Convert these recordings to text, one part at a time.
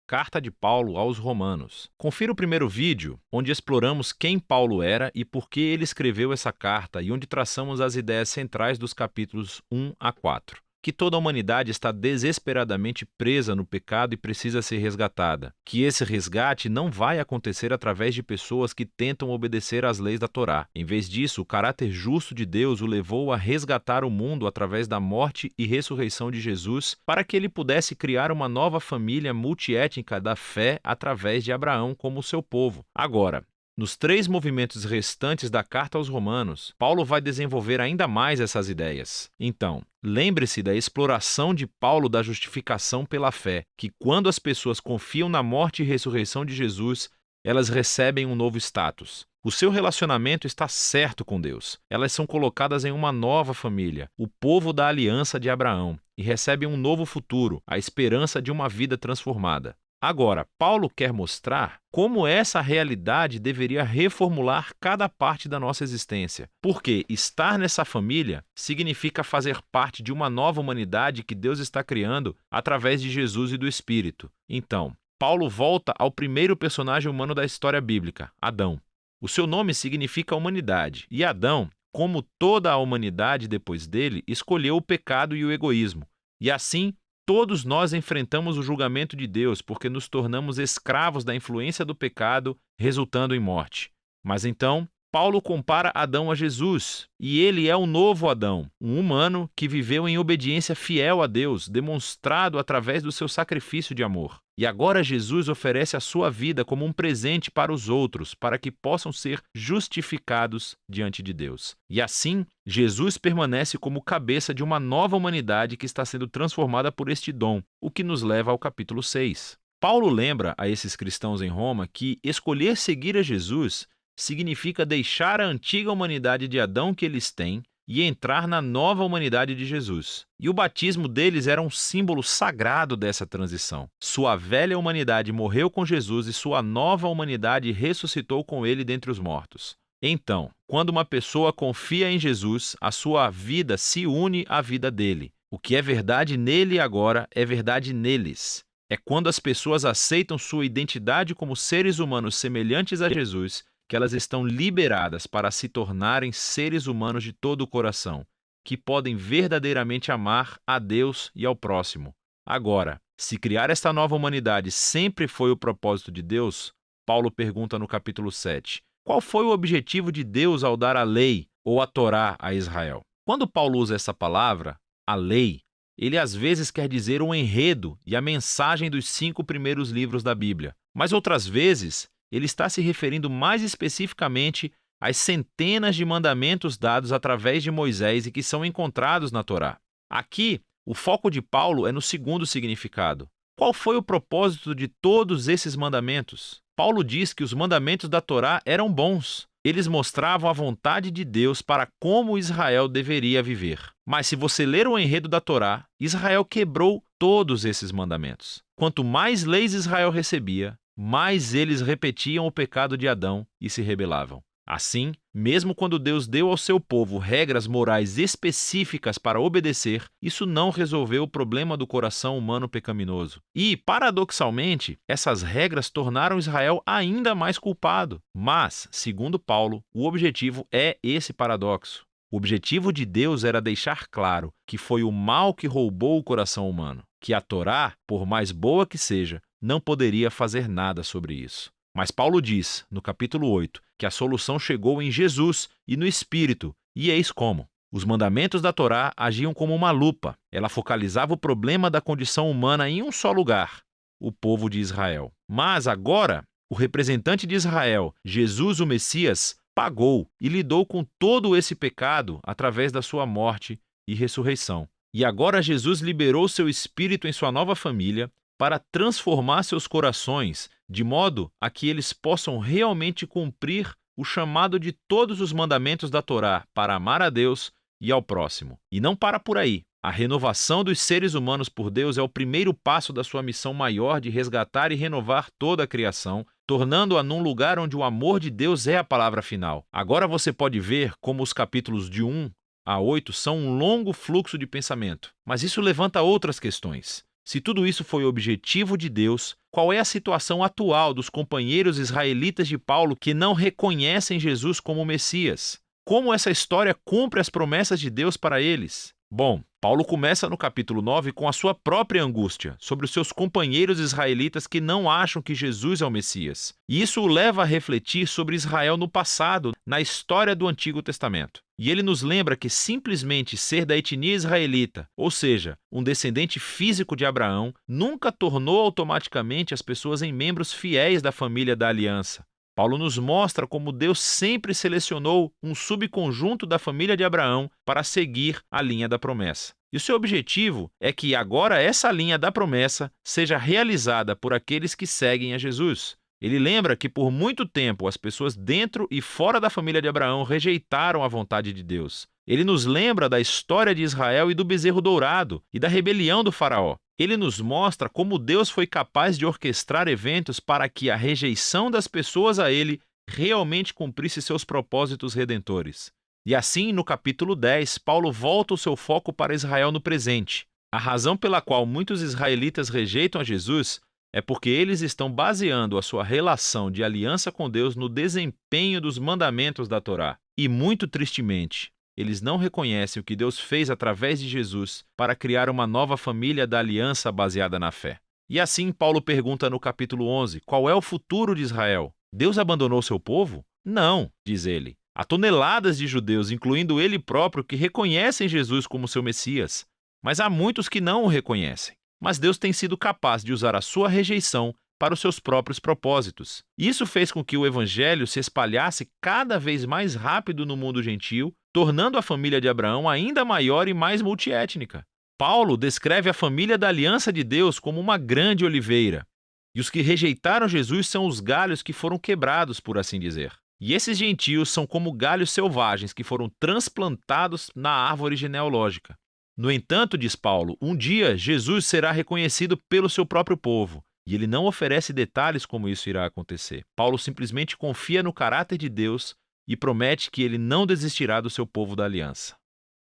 Carta de Paulo aos Romanos. Confira o primeiro vídeo, onde exploramos quem Paulo era e por que ele escreveu essa carta e onde traçamos as ideias centrais dos capítulos 1 a 4. Que toda a humanidade está desesperadamente presa no pecado e precisa ser resgatada. Que esse resgate não vai acontecer através de pessoas que tentam obedecer às leis da Torá. Em vez disso, o caráter justo de Deus o levou a resgatar o mundo através da morte e ressurreição de Jesus, para que ele pudesse criar uma nova família multiétnica da fé através de Abraão como seu povo. Agora, nos 3 movimentos restantes da carta aos Romanos, Paulo vai desenvolver ainda mais essas ideias. Então, lembre-se da exploração de Paulo da justificação pela fé, que quando as pessoas confiam na morte e ressurreição de Jesus, elas recebem um novo status. O seu relacionamento está certo com Deus. Elas são colocadas em uma nova família, o povo da aliança de Abraão, e recebem um novo futuro, a esperança de uma vida transformada. Agora, Paulo quer mostrar como essa realidade deveria reformular cada parte da nossa existência. Porque estar nessa família significa fazer parte de uma nova humanidade que Deus está criando através de Jesus e do Espírito. Então, Paulo volta ao primeiro personagem humano da história bíblica, Adão. O seu nome significa humanidade, e Adão, como toda a humanidade depois dele, escolheu o pecado e o egoísmo. E assim, todos nós enfrentamos o julgamento de Deus porque nos tornamos escravos da influência do pecado, resultando em morte. Mas então, Paulo compara Adão a Jesus, e ele é o novo Adão, um humano que viveu em obediência fiel a Deus, demonstrado através do seu sacrifício de amor. E agora Jesus oferece a sua vida como um presente para os outros, para que possam ser justificados diante de Deus. E assim, Jesus permanece como cabeça de uma nova humanidade que está sendo transformada por este dom, o que nos leva ao capítulo 6. Paulo lembra a esses cristãos em Roma que escolher seguir a Jesus significa deixar a antiga humanidade de Adão que eles têm e entrar na nova humanidade de Jesus. E o batismo deles era um símbolo sagrado dessa transição. Sua velha humanidade morreu com Jesus e sua nova humanidade ressuscitou com ele dentre os mortos. Então, quando uma pessoa confia em Jesus, a sua vida se une à vida dele. O que é verdade nele agora é verdade neles. É quando as pessoas aceitam sua identidade como seres humanos semelhantes a Jesus que elas estão liberadas para se tornarem seres humanos de todo o coração, que podem verdadeiramente amar a Deus e ao próximo. Agora, se criar esta nova humanidade sempre foi o propósito de Deus, Paulo pergunta no capítulo 7, qual foi o objetivo de Deus ao dar a lei ou a Torá a Israel? Quando Paulo usa essa palavra, a lei, ele às vezes quer dizer o enredo e a mensagem dos 5 primeiros livros da Bíblia, mas outras vezes ele está se referindo mais especificamente às centenas de mandamentos dados através de Moisés e que são encontrados na Torá. Aqui, o foco de Paulo é no segundo significado. Qual foi o propósito de todos esses mandamentos? Paulo diz que os mandamentos da Torá eram bons. Eles mostravam a vontade de Deus para como Israel deveria viver. Mas se você ler o enredo da Torá, Israel quebrou todos esses mandamentos. Quanto mais leis Israel recebia, mais eles repetiam o pecado de Adão e se rebelavam. Assim, mesmo quando Deus deu ao seu povo regras morais específicas para obedecer, isso não resolveu o problema do coração humano pecaminoso. E, paradoxalmente, essas regras tornaram Israel ainda mais culpado. Mas, segundo Paulo, o objetivo é esse paradoxo. O objetivo de Deus era deixar claro que foi o mal que roubou o coração humano, que a Torá, por mais boa que seja, não poderia fazer nada sobre isso. Mas Paulo diz, no capítulo 8, que a solução chegou em Jesus e no Espírito, e eis como. Os mandamentos da Torá agiam como uma lupa. Ela focalizava o problema da condição humana em um só lugar, o povo de Israel. Mas agora, o representante de Israel, Jesus o Messias, pagou e lidou com todo esse pecado através da sua morte e ressurreição. E agora Jesus liberou seu Espírito em sua nova família para transformar seus corações de modo a que eles possam realmente cumprir o chamado de todos os mandamentos da Torá para amar a Deus e ao próximo. E não para por aí. A renovação dos seres humanos por Deus é o primeiro passo da sua missão maior de resgatar e renovar toda a criação, tornando-a num lugar onde o amor de Deus é a palavra final. Agora você pode ver como os capítulos de 1 a 8 são um longo fluxo de pensamento, mas isso levanta outras questões. Se tudo isso foi o objetivo de Deus, qual é a situação atual dos companheiros israelitas de Paulo que não reconhecem Jesus como o Messias. Como essa história cumpre as promessas de Deus para eles? Bom, Paulo começa no capítulo 9 com a sua própria angústia sobre os seus companheiros israelitas que não acham que Jesus é o Messias. E isso o leva a refletir sobre Israel no passado, na história do Antigo Testamento. E ele nos lembra que simplesmente ser da etnia israelita, ou seja, um descendente físico de Abraão, nunca tornou automaticamente as pessoas em membros fiéis da família da aliança. Paulo nos mostra como Deus sempre selecionou um subconjunto da família de Abraão para seguir a linha da promessa. E o seu objetivo é que agora essa linha da promessa seja realizada por aqueles que seguem a Jesus. Ele lembra que por muito tempo as pessoas dentro e fora da família de Abraão rejeitaram a vontade de Deus. Ele nos lembra da história de Israel e do bezerro dourado e da rebelião do faraó. Ele nos mostra como Deus foi capaz de orquestrar eventos para que a rejeição das pessoas a ele realmente cumprisse seus propósitos redentores. E assim, no capítulo 10, Paulo volta o seu foco para Israel no presente. A razão pela qual muitos israelitas rejeitam a Jesus é porque eles estão baseando a sua relação de aliança com Deus no desempenho dos mandamentos da Torá. E muito tristemente, eles não reconhecem o que Deus fez através de Jesus para criar uma nova família da aliança baseada na fé. E assim Paulo pergunta no capítulo 11, qual é o futuro de Israel? Deus abandonou seu povo? Não, diz ele. Há toneladas de judeus, incluindo ele próprio, que reconhecem Jesus como seu Messias. Mas há muitos que não o reconhecem. Mas Deus tem sido capaz de usar a sua rejeição para os seus próprios propósitos. Isso fez com que o evangelho se espalhasse cada vez mais rápido no mundo gentil, tornando a família de Abraão ainda maior e mais multiétnica. Paulo descreve a família da aliança de Deus como uma grande oliveira, e os que rejeitaram Jesus são os galhos que foram quebrados, por assim dizer. E esses gentios são como galhos selvagens que foram transplantados na árvore genealógica. No entanto, diz Paulo, um dia Jesus será reconhecido pelo seu próprio povo, e ele não oferece detalhes como isso irá acontecer. Paulo simplesmente confia no caráter de Deus e promete que ele não desistirá do seu povo da aliança.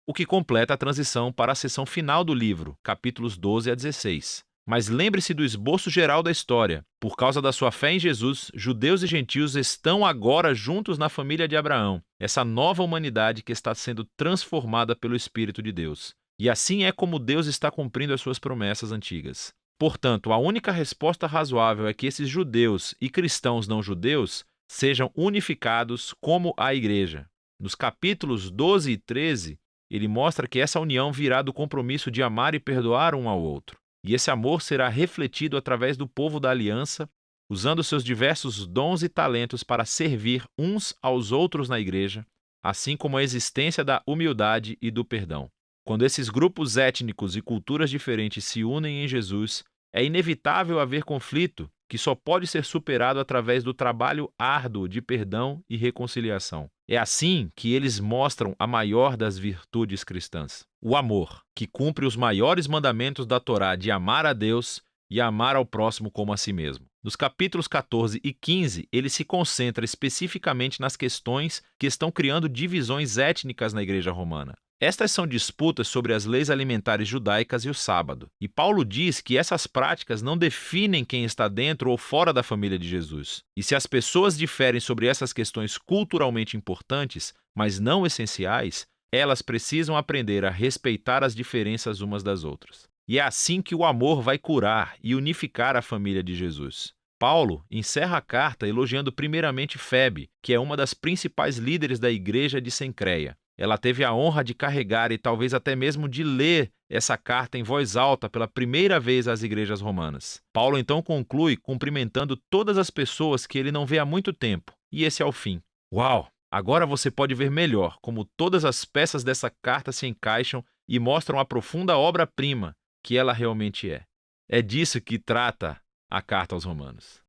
O que completa a transição para a seção final do livro, capítulos 12 a 16. Mas lembre-se do esboço geral da história. Por causa da sua fé em Jesus, judeus e gentios estão agora juntos na família de Abraão, essa nova humanidade que está sendo transformada pelo Espírito de Deus. E assim é como Deus está cumprindo as suas promessas antigas. Portanto, a única resposta razoável é que esses judeus e cristãos não judeus sejam unificados como a igreja. Nos capítulos 12 e 13, ele mostra que essa união virá do compromisso de amar e perdoar um ao outro. E esse amor será refletido através do povo da aliança, usando seus diversos dons e talentos para servir uns aos outros na igreja, assim como a existência da humildade e do perdão. Quando esses grupos étnicos e culturas diferentes se unem em Jesus, é inevitável haver conflito que só pode ser superado através do trabalho árduo de perdão e reconciliação. É assim que eles mostram a maior das virtudes cristãs, o amor, que cumpre os maiores mandamentos da Torá de amar a Deus e amar ao próximo como a si mesmo. Nos capítulos 14 e 15, ele se concentra especificamente nas questões que estão criando divisões étnicas na Igreja Romana. Estas são disputas sobre as leis alimentares judaicas e o sábado. E Paulo diz que essas práticas não definem quem está dentro ou fora da família de Jesus. E se as pessoas diferem sobre essas questões culturalmente importantes, mas não essenciais, elas precisam aprender a respeitar as diferenças umas das outras. E é assim que o amor vai curar e unificar a família de Jesus. Paulo encerra a carta elogiando primeiramente Febe, que é uma das principais líderes da igreja de Cencreia. Ela teve a honra de carregar e talvez até mesmo de ler essa carta em voz alta pela primeira vez às igrejas romanas. Paulo então conclui cumprimentando todas as pessoas que ele não vê há muito tempo. E esse é o fim. Uau! Agora você pode ver melhor como todas as peças dessa carta se encaixam e mostram a profunda obra-prima que ela realmente é. É disso que trata a carta aos Romanos.